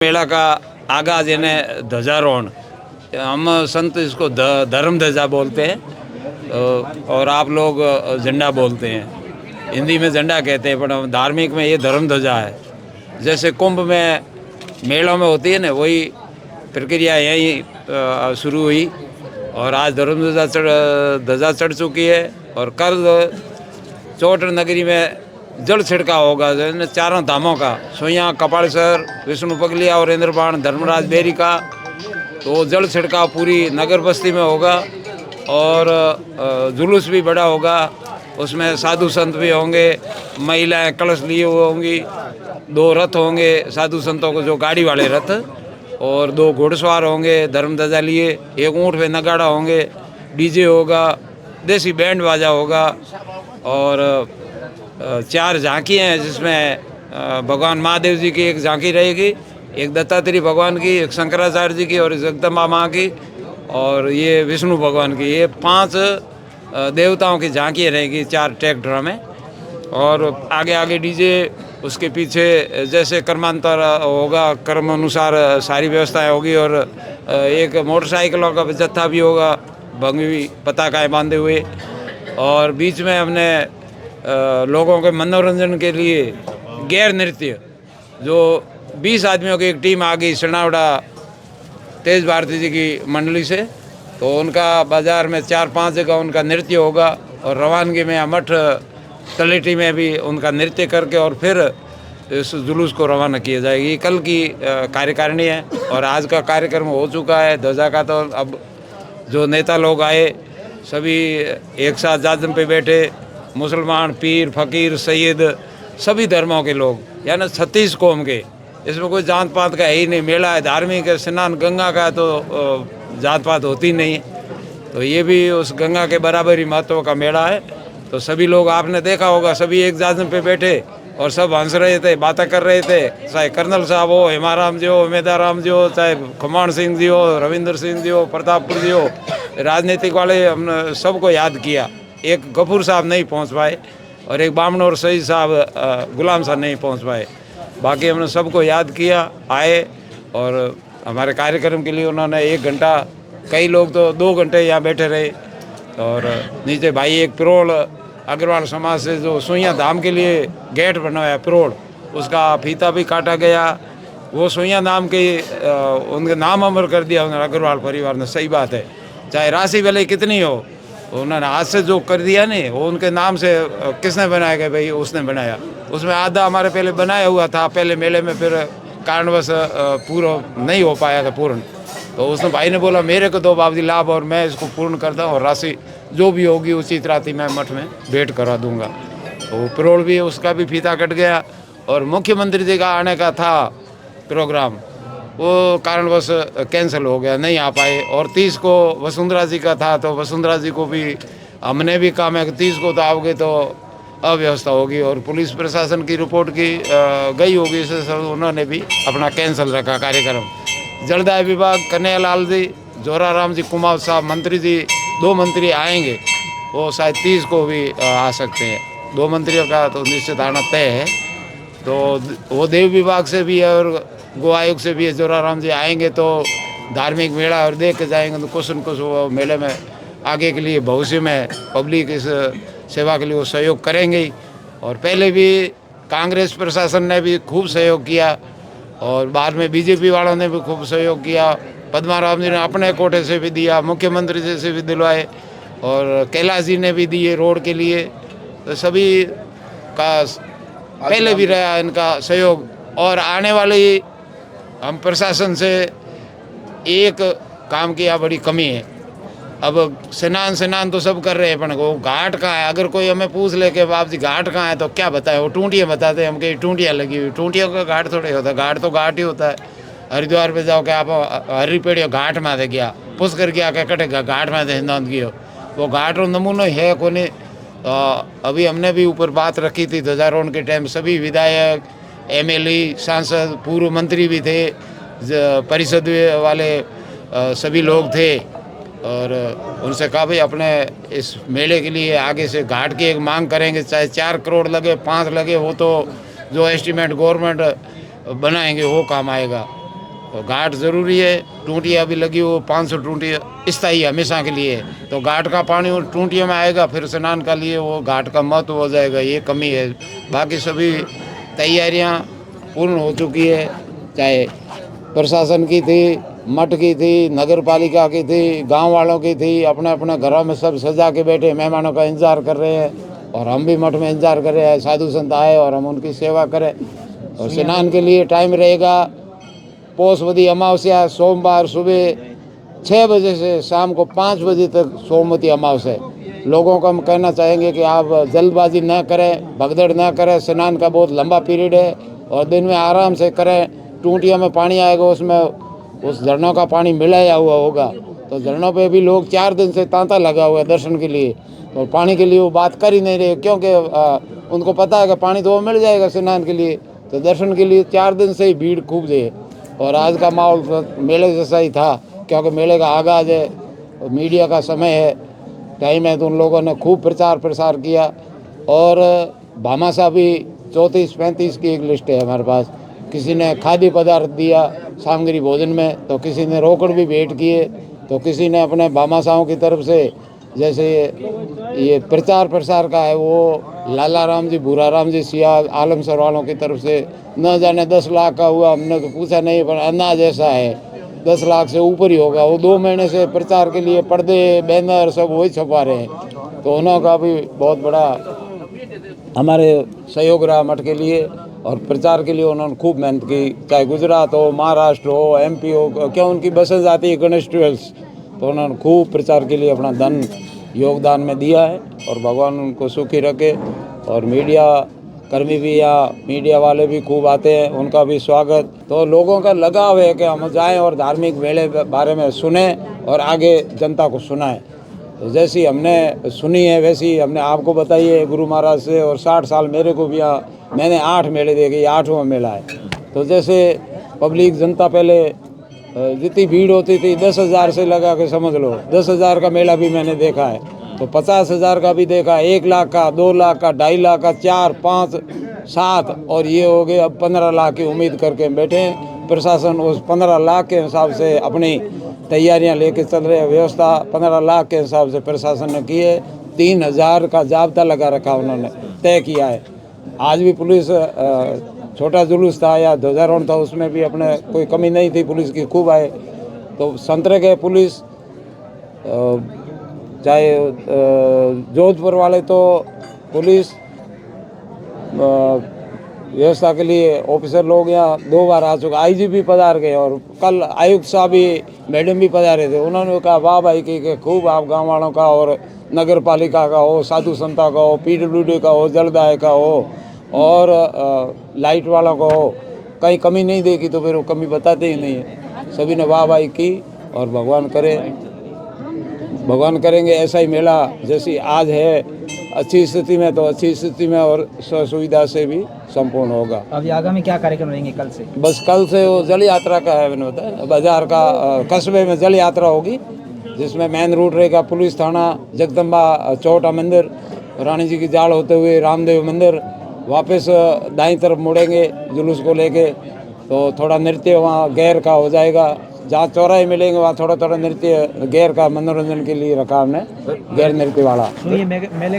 मेला का आगाज यानी ध्वजारोहण, हम संत इसको धर्म ध्वजा बोलते हैं और आप लोग झंडा बोलते हैं। हिंदी में झंडा कहते हैं, पर धार्मिक में ये धर्म ध्वजा है। जैसे कुंभ में मेलों में होती है ना, वही प्रक्रिया यहीं शुरू हुई और आज धर्म ध्वजा चढ़ चुकी है। और कल चौट नगरी में जल छिड़काव होगा, जो चारों धामों का, सोया, कपाड़ेश्वर, विष्णु पगलिया और इंद्रबाण धर्मराज बेरी का। तो जल छिड़काव पूरी नगर बस्ती में होगा और जुलूस भी बड़ा होगा। उसमें साधु संत भी होंगे, महिलाएं कलश लिए हुए होंगी, 2 रथ होंगे साधु संतों को, जो गाड़ी वाले रथ, और 2 घुड़सवार होंगे धर्म ध्वजा लिए, 1 ऊँट पे नगाड़ा होंगे, डीजे होगा, देसी बैंड बाजा होगा और 4 झांकियाँ हैं, जिसमें भगवान महादेव जी की एक झांकी रहेगी, एक दत्तात्रेय भगवान की, एक शंकराचार्य जी की और जगदम्बा माँ की, और ये विष्णु भगवान की। ये 5 देवताओं की झांकियाँ रहेगी 4 ट्रैक्टरों में। और आगे आगे डीजे, उसके पीछे जैसे कर्मांतर होगा, कर्म अनुसार सारी व्यवस्थाएं होगी। और एक मोटरसाइकिलों का जत्था भी होगा, भंगी पताकाएँ बांधे हुए। और बीच में हमने लोगों के मनोरंजन के लिए गैर नृत्य, जो 20 आदमियों की एक टीम आ गई सनावड़ा तेज भारती जी की मंडली से, तो उनका बाज़ार में 4-5 जगह उनका नृत्य होगा। और रवानगी में मठ तलेटी में भी उनका नृत्य करके और फिर इस जुलूस को रवाना किया जाएगी। कल की कार्यकारिणी है और आज का कार्यक्रम हो चुका है ध्वजा का। तो अब जो नेता लोग आए सभी एक साथ जाजम पे बैठे, मुसलमान, पीर, फ़कीर, सैयद, सभी धर्मों के लोग, यानी 36 कौम के। इसमें कोई जात पात का है ही नहीं। मेला है धार्मिक है, स्नान गंगा का, तो जात पात होती नहीं। तो ये भी उस गंगा के बराबर ही महत्व का मेला है। तो सभी लोग, आपने देखा होगा, सभी एक जाजम पे बैठे और सब हंस रहे थे, बातें कर रहे थे। चाहे कर्नल साहब हो, हेमाराम जी हो, मेदाराम जी हो, चाहे खमान सिंह जी हो, रविंदर सिंह जी हो, प्रतापपुर जी हो, राजनीतिक वाले, हमने सबको याद किया। एक गफूर साहब नहीं पहुंच पाए और एक बामन और सईद साहब, गुलाम साहब नहीं पहुंच पाए। बाकी हमने सबको याद किया, आए और हमारे कार्यक्रम के लिए उन्होंने 1 घंटा, कई लोग तो 2 घंटे यहाँ बैठे रहे। और नीचे भाई एक पिरोड़ अग्रवाल समाज से जो सोइया धाम के लिए गेट बनवाया पिरोड़, उसका फीता भी काटा गया। वो सोइया धाम के उनके नाम अमर कर दिया उन्होंने, अग्रवाल परिवार ने। सही बात है, चाहे राशि भले कितनी हो, उन्होंने हाथ से जो कर दिया नहीं, वो उनके नाम से। किसने बनाया गया भाई? उसने बनाया। उसमें आधा हमारे पहले बनाया हुआ था पहले मेले में, फिर कारणवश पूरा नहीं हो पाया था पूर्ण। तो उसने भाई ने बोला मेरे को दो बाबजी लाभ और मैं इसको पूर्ण करता हूँ, और राशि जो भी होगी उचित राशि मैं मठ में भेंट करा दूंगा। तो पिरोड़ भी, उसका भी फीता कट गया। और मुख्यमंत्री जी का आने का था प्रोग्राम, वो कारणवश कैंसिल हो गया, नहीं आ पाए। और 30 को वसुंधरा जी का था, तो वसुंधरा जी को भी हमने भी कहा है कि 30 को तो आओगे तो अव्यवस्था होगी। और पुलिस प्रशासन की रिपोर्ट की गई होगी, इससे सब उन्होंने भी अपना कैंसिल रखा कार्यक्रम। जलदाय विभाग कन्हैयालाल जी, जोराराम जी, कुमार साहब मंत्री जी, 2 मंत्री आएंगे, वो शायद 30 को भी आ सकते हैं। 2 मंत्रियों का तो निश्चित आना तय है। तो वो देव विभाग से भी है और गो आयोग से भी है। जोराराम जी आएंगे तो धार्मिक मेला और देख के जाएंगे, तो कुछ न कुछ वो मेले में आगे के लिए भविष्य में पब्लिक इस सेवा के लिए वो सहयोग करेंगे ही। और पहले भी कांग्रेस प्रशासन ने भी खूब सहयोग किया और बाद में बीजेपी वालों ने भी खूब सहयोग किया। पद्माराम जी ने अपने कोटे से भी दिया, मुख्यमंत्री जी से भी दिलवाए, और कैलाश जी ने भी दिए रोड के लिए। तो सभी का पहले भी रहा इनका सहयोग। और आने वाली हम प्रशासन से एक काम की यहाँ बड़ी कमी है। अब स्नान तो सब कर रहे हैं, पर वो घाट कहाँ है? अगर कोई हमें पूछ ले कि बाप जी घाट कहाँ है, तो क्या बताए? वो टूंटियाँ बताते हैं हम कि टूंटियाँ लगी हुई। टूंटियों का घाट थोड़े होता है, घाट तो घाट ही होता है। हरिद्वार पे जाओ कि आप हरी पेड़ियो घाट में दे गया, पुष कर गया क्या कटेगा घाट में हिंदौंद की हो, वो घाट और नमूनो है को नहीं। अभी हमने भी ऊपर बात रखी थी ध्वजारोहण के टाइम, सभी विधायक, MLE, सांसद, पूर्व मंत्री भी थे, परिषद वाले सभी लोग थे। और उनसे कहा भाई अपने इस मेले के लिए आगे से घाट की एक मांग करेंगे, चाहे 4 करोड़ लगे, 5 लगे, वो तो जो एस्टीमेट गवर्नमेंट बनाएंगे वो काम आएगा। तो घाट ज़रूरी है। टूटियाँ भी लगी हो 500 टूटियाँ स्थायी हमेशा के लिए, तो घाट का पानी उन टूटियों में आएगा, फिर स्नान का लिए वो घाट का महत्व हो जाएगा, ये कमी है। बाकी सभी तैयारियां पूर्ण हो चुकी है, चाहे प्रशासन की थी, मठ की थी, नगर पालिका की थी, गांव वालों की थी। अपने अपने घरों में सब सजा के बैठे मेहमानों का इंतज़ार कर रहे हैं, और हम भी मठ में इंतज़ार कर रहे हैं साधु संत आए और हम उनकी सेवा करें। और स्नान के लिए टाइम रहेगा पौषवती अमावस्या सोमवार सुबह 6 बजे से शाम को 5 बजे तक सोमवती अमावस्या है। लोगों को हम कहना चाहेंगे कि आप जल्दबाजी न करें, भगदड़ न करें। स्नान का बहुत लंबा पीरियड है और दिन में आराम से करें। टूटियों में पानी आएगा, उसमें उस झरनों का पानी मिलाया हुआ होगा, तो झरनों पे भी लोग 4 दिन से तांता लगा हुआ है दर्शन के लिए, तो पानी के लिए वो बात कर ही नहीं रहे, क्योंकि उनको पता है कि पानी तो वो मिल जाएगा स्नान के लिए। तो दर्शन के लिए 4 दिन से ही भीड़ खूब है। और आज का माहौल मेले जैसा ही था, क्योंकि मेले का आगाज़ है और मीडिया का समय है, टाइम है, तो उन लोगों ने खूब प्रचार प्रसार किया। और भामाशाह भी 34-35 की एक लिस्ट है हमारे पास। किसी ने खाद्य पदार्थ दिया सामग्री भोजन में, तो किसी ने रोकड़ भी भेंट किए, तो किसी ने अपने भामाशाहों की तरफ से, जैसे ये प्रचार प्रसार का है, वो लाला राम जी, भूरा राम जी, सिया आलमसर वालों की तरफ से न जाने 10 लाख का हुआ, हमने तो पूछा नहीं, पर अंदाज ऐसा है 10 लाख से ऊपर ही होगा। वो 2 महीने से प्रचार के लिए पर्दे बैनर सब वही छपा रहे हैं, तो उनका भी बहुत बड़ा हमारे सहयोग रहा मठ के लिए। और प्रचार के लिए उन्होंने खूब मेहनत की, चाहे गुजरात हो, महाराष्ट्र हो, MP हो, क्या उनकी बसें जाती है कॉन्स्टिट्यूएंट्स, तो उन्होंने खूब प्रचार के लिए अपना धन योगदान में दिया है। और भगवान उनको सुखी रखे। और मीडिया कर्मी भी या मीडिया वाले भी खूब आते हैं, उनका भी स्वागत। तो लोगों का लगाव है कि हम जाएं और धार्मिक मेले बारे में सुने और आगे जनता को सुनाएं। तो जैसी हमने सुनी है वैसी हमने आपको बताई है गुरु महाराज से। और 60 साल मेरे को भी यहाँ मैंने 8 मेले देखे, ये 8वां मेला है। तो जैसे पब्लिक जनता पहले जितनी भीड़ होती थी 10,000 से लगा के समझ लो, 10,000 का मेला भी मैंने देखा है, तो 50,000 का भी देखा, 1 लाख का, 2 लाख का, 2.5 लाख का, 4, 5, 7, और ये हो गए अब 15 लाख की उम्मीद करके बैठे हैं। प्रशासन उस 15 लाख के हिसाब से अपनी तैयारियां लेके चल रहे हैं। व्यवस्था 15 लाख के हिसाब से प्रशासन ने की है। 3,000 का जाब्ता लगा रखा उन्होंने तय किया है। आज भी पुलिस छोटा जुलूस था या ध्वजारोहण था, उसमें भी अपने कोई कमी नहीं थी, पुलिस की खूब आए। तो संतरे के पुलिस चाहे जोधपुर वाले, तो पुलिस व्यवस्था के लिए ऑफिसर लोग यहाँ 2 बार आ चुके। IGP पधार गए और कल आयुक्त साहब भी, मैडम भी पधारे थे। उन्होंने कहा वाह भाई कि खूब आप गांव वालों का और नगर पालिका का हो, साधु संता का हो, PWD का हो, जलदाय का हो और लाइट वालों का हो, कहीं कमी नहीं देखी, तो फिर वो कमी बताते ही नहीं है। सभी ने वाह भाई की। और भगवान करेंगे ऐसा ही मेला जैसी आज है अच्छी स्थिति में, तो अच्छी स्थिति में और सुविधा से भी संपूर्ण होगा। अभी आगामी क्या कार्यक्रम रहेंगे कल से? बस कल से वो जल यात्रा का है, मैंने बताया बाजार का कस्बे में जल यात्रा होगी, जिसमें मेन रूट रहेगा पुलिस थाना, जगदम्बा चौटा मंदिर, रानी जी की जाड़ होते हुए रामदेव मंदिर, वापस दाईं तरफ मुड़ेंगे जुलूस को लेके। तो थोड़ा नृत्य वहाँ गैर का हो जाएगा, जहाँ चौराहे मिलेंगे वहाँ थोड़ा थोड़ा नृत्य गैर का मनोरंजन के लिए रखा हमने, गैर नृत्य वाला। मेले